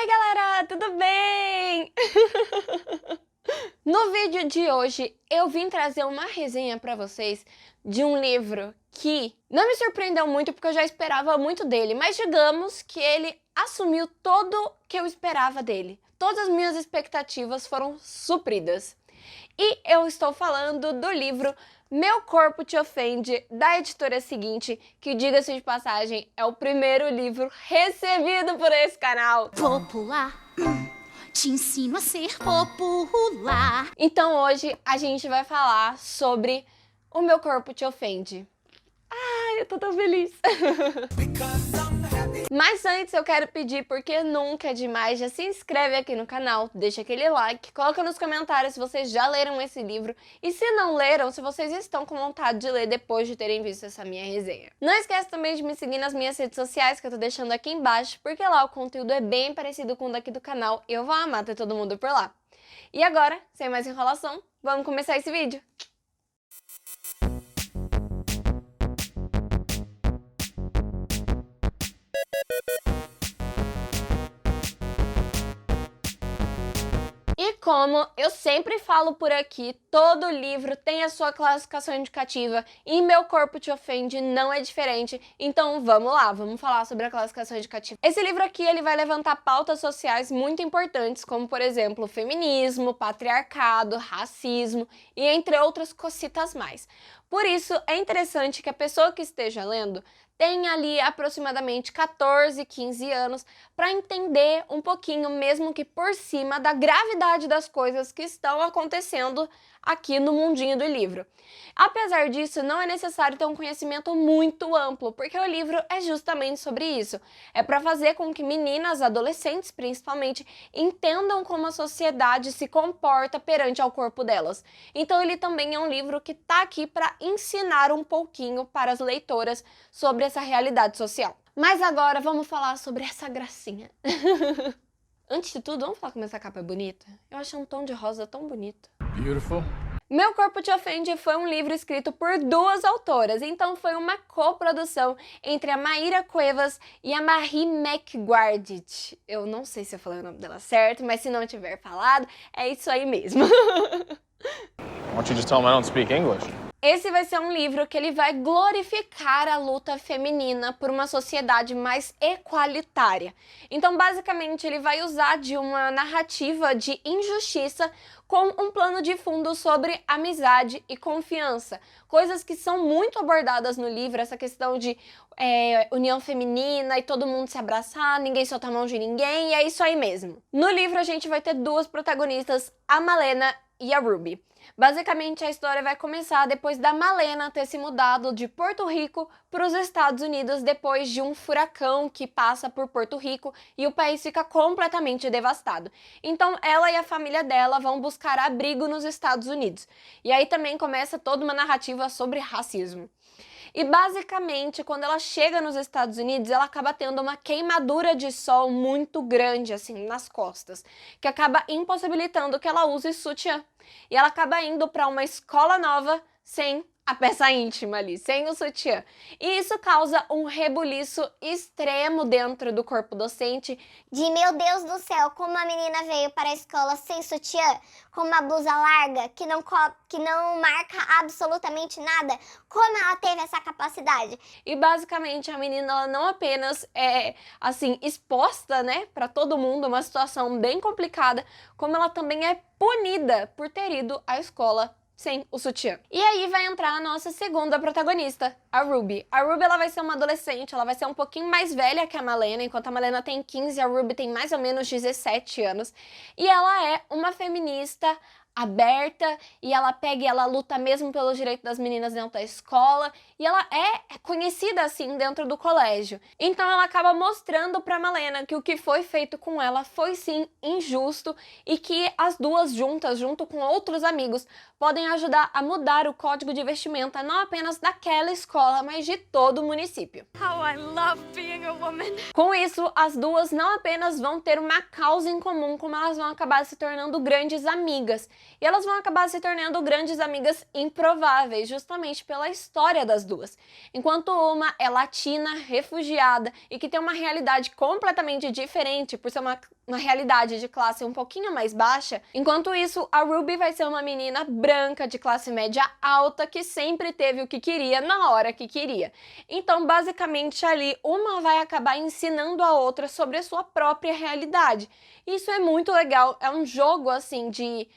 Oi galera, tudo bem? No vídeo de hoje eu vim trazer uma resenha pra vocês de um livro que não me surpreendeu muito porque eu já esperava muito dele, mas digamos que ele assumiu tudo que eu esperava dele. Todas as minhas expectativas foram supridas. E eu estou falando do livro Meu Corpo Te Ofende, da editora Seguinte, que, diga-se de passagem, é o primeiro livro recebido por esse canal. Popular, te ensino a ser popular. Então hoje a gente vai falar sobre O Meu Corpo Te Ofende. Ai, eu tô tão feliz! Mas antes eu quero pedir, porque nunca é demais, já se inscreve aqui no canal, deixa aquele like, coloca nos comentários se vocês já leram esse livro e se não leram, se vocês estão com vontade de ler depois de terem visto essa minha resenha. Não esquece também de me seguir nas minhas redes sociais que eu tô deixando aqui embaixo, porque lá o conteúdo é bem parecido com o daqui do canal e eu vou amar ter todo mundo por lá. E agora, sem mais enrolação, vamos começar esse vídeo! E como eu sempre falo por aqui, todo livro tem a sua classificação indicativa e Meu Corpo Te Ofende não é diferente, então vamos lá, vamos falar sobre a classificação indicativa. Esse livro aqui ele vai levantar pautas sociais muito importantes, como por exemplo, feminismo, patriarcado, racismo e entre outras cositas mais. Por isso é interessante que a pessoa que esteja lendo tenha ali aproximadamente 14, 15 anos para entender um pouquinho, mesmo que por cima, da gravidade das coisas que estão acontecendo aqui no mundinho do livro. Apesar disso, não é necessário ter um conhecimento muito amplo, porque o livro é justamente sobre isso. É para fazer com que meninas, adolescentes principalmente, entendam como a sociedade se comporta perante ao corpo delas. Então ele também é um livro que está aqui para ensinar um pouquinho para as leitoras sobre essa realidade social. Mas agora vamos falar sobre essa gracinha. Antes de tudo, vamos falar como essa capa é bonita? Eu acho um tom de rosa tão bonito. Beautiful. Meu Corpo Te Ofende foi um livro escrito por duas autoras, então foi uma coprodução entre a Maíra Cuevas e a Marie McGuardit. Eu não sei se eu falei o nome dela certo, mas se não tiver falado, é isso aí mesmo. Why don't you just tell him I don't speak English? Esse vai ser um livro que ele vai glorificar a luta feminina por uma sociedade mais equalitária. Então, basicamente, ele vai usar de uma narrativa de injustiça com um plano de fundo sobre amizade e confiança. Coisas que são muito abordadas no livro, essa questão de união feminina e todo mundo se abraçar, ninguém solta a mão de ninguém, e é isso aí mesmo. No livro, a gente vai ter duas protagonistas, a Malena e a Ruby. Basicamente, a história vai começar depois da Malena ter se mudado de Porto Rico para os Estados Unidos depois de um furacão que passa por Porto Rico e o país fica completamente devastado. Então, ela e a família dela vão buscar abrigo nos Estados Unidos. E aí também começa toda uma narrativa sobre racismo. E basicamente, quando ela chega nos Estados Unidos, ela acaba tendo uma queimadura de sol muito grande, assim, nas costas, que acaba impossibilitando que ela use sutiã. E ela acaba indo para uma escola nova sem a peça íntima ali, sem o sutiã. E isso causa um rebuliço extremo dentro do corpo docente. De meu Deus do céu, como a menina veio para a escola sem sutiã, com uma blusa larga, que não marca absolutamente nada, como ela teve essa capacidade? E basicamente a menina ela não apenas é, assim, exposta, né, para todo mundo, uma situação bem complicada, como ela também é punida por ter ido à escola sem o sutiã. E aí vai entrar a nossa segunda protagonista, a Ruby. A Ruby ela vai ser uma adolescente, ela vai ser um pouquinho mais velha que a Malena, enquanto a Malena tem 15, a Ruby tem mais ou menos 17 anos. E ela é uma feminista aberta, e ela pega e ela luta mesmo pelos direitos das meninas dentro da escola, e ela é conhecida assim dentro do colégio. Então ela acaba mostrando pra Malena que o que foi feito com ela foi sim injusto e que as duas juntas, junto com outros amigos, podem ajudar a mudar o código de vestimenta não apenas daquela escola, mas de todo o município. How I love being a woman. Com isso, as duas não apenas vão ter uma causa em comum, como elas vão acabar se tornando grandes amigas. E elas vão acabar se tornando grandes amigas improváveis, justamente pela história das duas. Enquanto uma é latina, refugiada e que tem uma realidade completamente diferente por ser uma realidade de classe um pouquinho mais baixa, enquanto isso a Ruby vai ser uma menina branca de classe média alta que sempre teve o que queria na hora que queria. Então, basicamente ali, uma vai acabar ensinando a outra sobre a sua própria realidade. Isso é muito legal, é um jogo assim de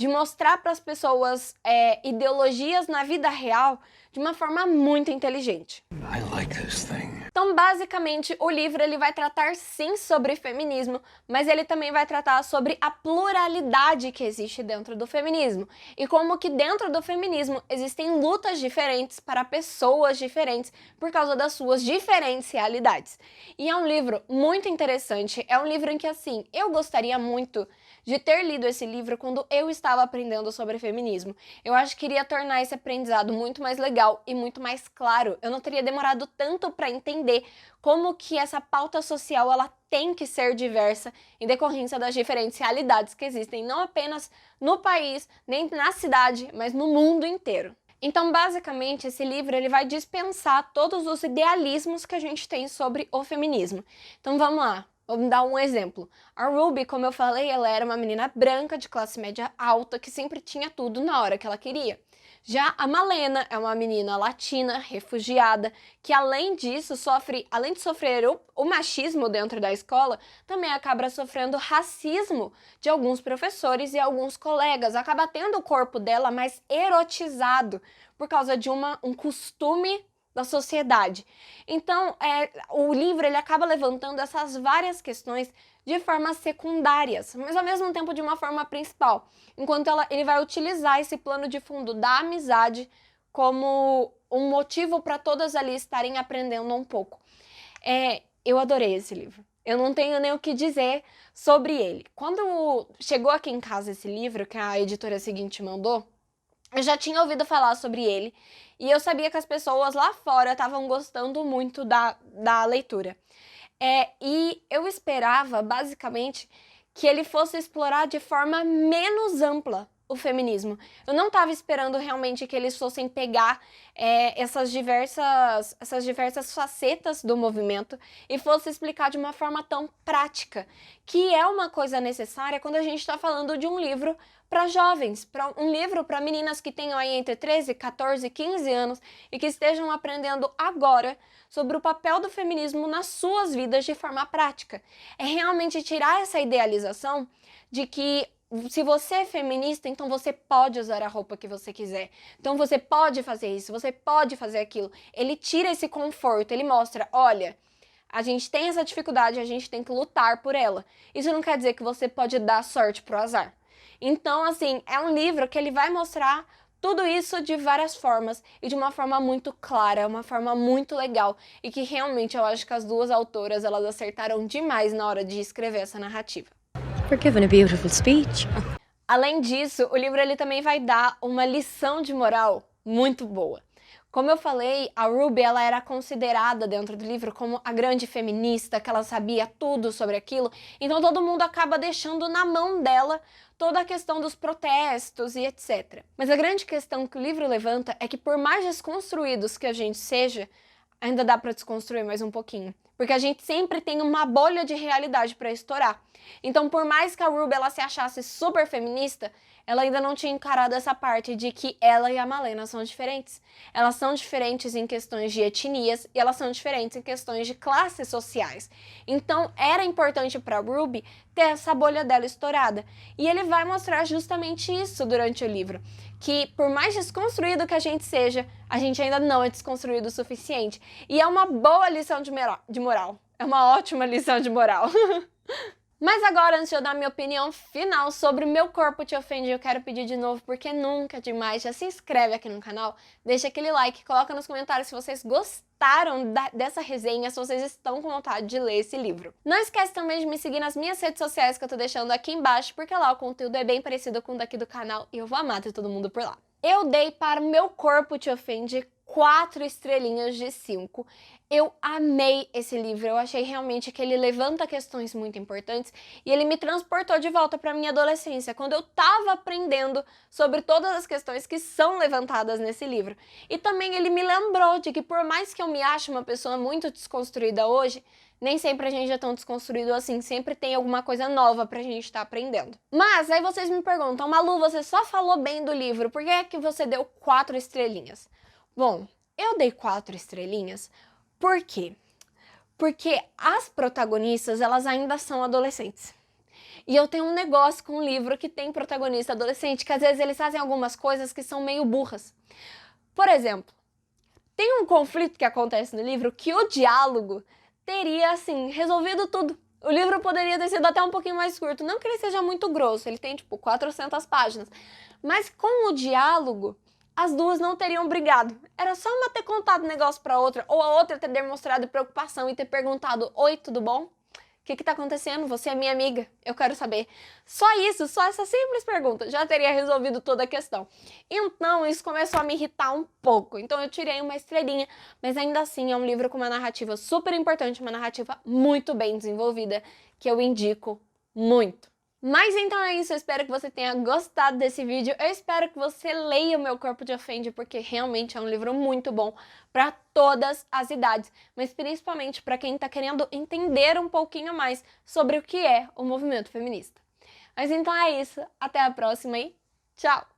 mostrar para as pessoas ideologias na vida real de uma forma muito inteligente. I like this thing. Então, basicamente, o livro ele vai tratar sim sobre feminismo, mas ele também vai tratar sobre a pluralidade que existe dentro do feminismo e como que dentro do feminismo existem lutas diferentes para pessoas diferentes por causa das suas diferentes realidades. E é um livro muito interessante, é um livro em que, assim, eu gostaria muito de ter lido esse livro quando eu estava aprendendo sobre feminismo. Eu acho que iria tornar esse aprendizado muito mais legal e muito mais claro. Eu não teria demorado tanto para entender como que essa pauta social ela tem que ser diversa em decorrência das diferentes realidades que existem, não apenas no país, nem na cidade, mas no mundo inteiro. Então, basicamente, esse livro ele vai dispensar todos os idealismos que a gente tem sobre o feminismo. Então, vamos lá. Vamos dar um exemplo. A Ruby, como eu falei, ela era uma menina branca de classe média alta que sempre tinha tudo na hora que ela queria. Já a Malena é uma menina latina, refugiada, que além disso além de sofrer o machismo dentro da escola, também acaba sofrendo racismo de alguns professores e alguns colegas, acaba tendo o corpo dela mais erotizado por causa de um costume da sociedade. Então, o livro ele acaba levantando essas várias questões de formas secundárias, mas ao mesmo tempo de uma forma principal, enquanto ele vai utilizar esse plano de fundo da amizade como um motivo para todas ali estarem aprendendo um pouco. Eu adorei esse livro. Eu não tenho nem o que dizer sobre ele. Quando chegou aqui em casa esse livro, que a editora seguinte mandou, eu já tinha ouvido falar sobre ele e eu sabia que as pessoas lá fora estavam gostando muito da leitura. E eu esperava, basicamente, que ele fosse explorar de forma menos ampla o feminismo. Eu não estava esperando realmente que eles fossem pegar essas diversas facetas do movimento e fosse explicar de uma forma tão prática, que é uma coisa necessária quando a gente está falando de um livro para jovens, um livro para meninas que tenham aí entre 13, 14, 15 anos e que estejam aprendendo agora sobre o papel do feminismo nas suas vidas de forma prática. É realmente tirar essa idealização de que se você é feminista, então você pode usar a roupa que você quiser. Então você pode fazer isso, você pode fazer aquilo. Ele tira esse conforto, ele mostra, olha, a gente tem essa dificuldade, a gente tem que lutar por ela. Isso não quer dizer que você pode dar sorte pro azar. Então, assim, é um livro que ele vai mostrar tudo isso de várias formas e de uma forma muito clara, uma forma muito legal e que realmente eu acho que as duas autoras, elas acertaram demais na hora de escrever essa narrativa. For giving a beautiful speech. Além disso, o livro ele também vai dar uma lição de moral muito boa. Como eu falei, a Ruby ela era considerada dentro do livro como a grande feminista, que ela sabia tudo sobre aquilo, então todo mundo acaba deixando na mão dela toda a questão dos protestos e etc. Mas a grande questão que o livro levanta é que por mais desconstruídos que a gente seja, ainda dá para desconstruir mais um pouquinho. Porque a gente sempre tem uma bolha de realidade para estourar. Então, por mais que a Ruby ela se achasse super feminista, ela ainda não tinha encarado essa parte de que ela e a Malena são diferentes. Elas são diferentes em questões de etnias e elas são diferentes em questões de classes sociais. Então, era importante para a Ruby ter essa bolha dela estourada. E ele vai mostrar justamente isso durante o livro. Que por mais desconstruído que a gente seja, a gente ainda não é desconstruído o suficiente. E é uma boa lição de moral. É uma ótima lição de moral. Mas agora, antes de eu dar minha opinião final sobre Meu Corpo Te Ofende, eu quero pedir de novo, porque nunca é demais, já se inscreve aqui no canal, deixa aquele like, coloca nos comentários se vocês gostaram dessa resenha, se vocês estão com vontade de ler esse livro. Não esquece também de me seguir nas minhas redes sociais que eu tô deixando aqui embaixo, porque lá o conteúdo é bem parecido com o daqui do canal e eu vou amar ter todo mundo por lá. Eu dei para Meu Corpo Te Ofende 4 estrelinhas de 5. Eu amei esse livro, eu achei realmente que ele levanta questões muito importantes e ele me transportou de volta para minha adolescência, quando eu estava aprendendo sobre todas as questões que são levantadas nesse livro. E também ele me lembrou de que por mais que eu me ache uma pessoa muito desconstruída hoje, nem sempre a gente é tão desconstruído assim, sempre tem alguma coisa nova pra gente estar aprendendo. Mas aí vocês me perguntam, Malu, você só falou bem do livro, por que é que você deu 4 estrelinhas? Bom, eu dei 4 estrelinhas, por quê? Porque as protagonistas, elas ainda são adolescentes. E eu tenho um negócio com um livro que tem protagonista adolescente, que às vezes eles fazem algumas coisas que são meio burras. Por exemplo, tem um conflito que acontece no livro que o diálogo teria, assim, resolvido tudo. O livro poderia ter sido até um pouquinho mais curto. Não que ele seja muito grosso, ele tem, tipo, 400 páginas. Mas com o diálogo, as duas não teriam brigado. Era só uma ter contado um negócio pra outra, ou a outra ter demonstrado preocupação e ter perguntado, oi, tudo bom? O que tá acontecendo? Você é minha amiga, eu quero saber. Só isso, só essa simples pergunta já teria resolvido toda a questão. Então, isso começou a me irritar um pouco. Então, eu tirei uma estrelinha, mas ainda assim é um livro com uma narrativa super importante, uma narrativa muito bem desenvolvida, que eu indico muito. Mas então é isso, eu espero que você tenha gostado desse vídeo, eu espero que você leia O Meu Corpo Te Ofende, porque realmente é um livro muito bom para todas as idades, mas principalmente para quem está querendo entender um pouquinho mais sobre o que é o movimento feminista. Mas então é isso, até a próxima e tchau!